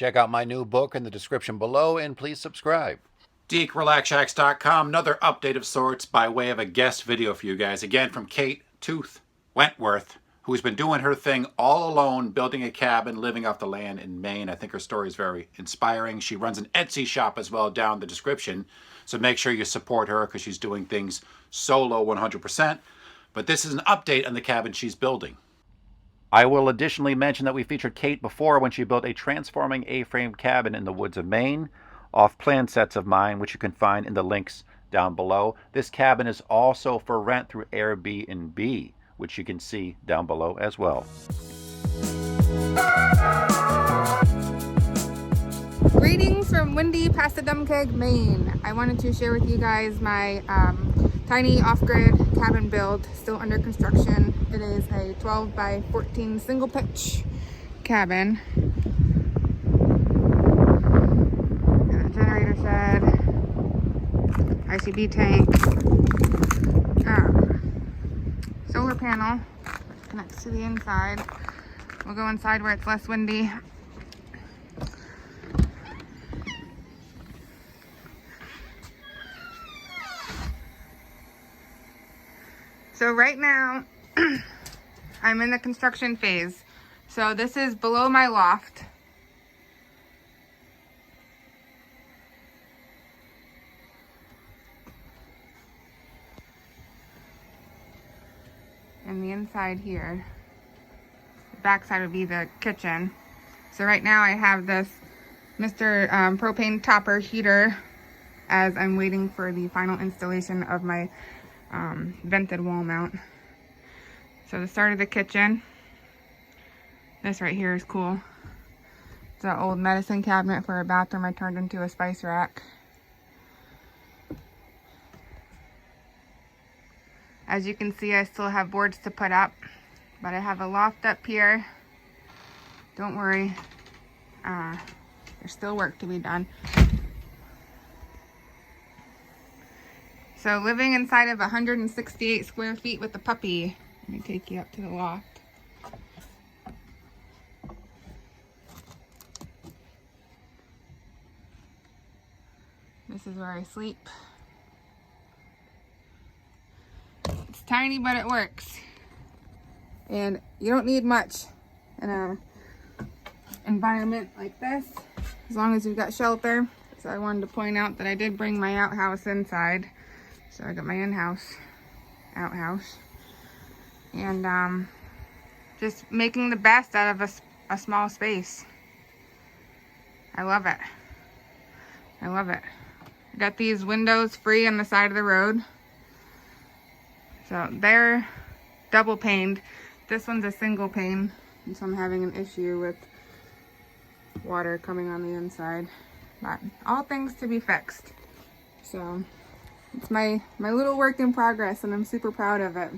Check out my new book in the description below, and please subscribe. DeekRelaxHacks.com, another update of sorts by way of a guest video for you guys. Again, from Kate Tooth Wentworth, who's been doing her thing all alone, building a cabin, living off the land in Maine. I think her story is very inspiring. She runs an Etsy shop as well down the description, so make sure you support her because she's doing things solo 100%. But this is an update on the cabin she's building. I will additionally mention that we featured Kate before when she built a transforming A-frame cabin in the woods of Maine, off plan sets of mine, which you can find in the links down below. This cabin is also for rent through Airbnb, which you can see down below as well. Greetings from windy Passadumkeag, Maine. I wanted to share with you guys my tiny off-grid cabin build, still under construction. It is a 12 by 14 single pitch cabin. Got a generator shed, ICB tank, solar panel which connects to the inside. We'll go inside where it's less windy. So right now, I'm in the construction phase. So this is below my loft. And the inside here, the back side would be the kitchen. So right now I have this Mr. Propane topper heater as I'm waiting for the final installation of my vented wall mount. So the start of the kitchen, this right here is cool. It's an old medicine cabinet for a bathroom I turned into a spice rack. As you can see, I still have boards to put up, but I have a loft up here. Don't worry, there's still work to be done. So living inside of 168 square feet with the puppy. Let me take you up to the loft. This is where I sleep. It's tiny, but it works. And you don't need much in an environment like this, as long as you've got shelter. So I wanted to point out that I did bring my outhouse inside. So I got my in-house outhouse, and just making the best out of a small space. I love it. I love it. I got these windows free on the side of the road. So they're double paned. This one's a single pane, and so I'm having an issue with water coming on the inside. But all things to be fixed. So it's my little work in progress, and I'm super proud of it.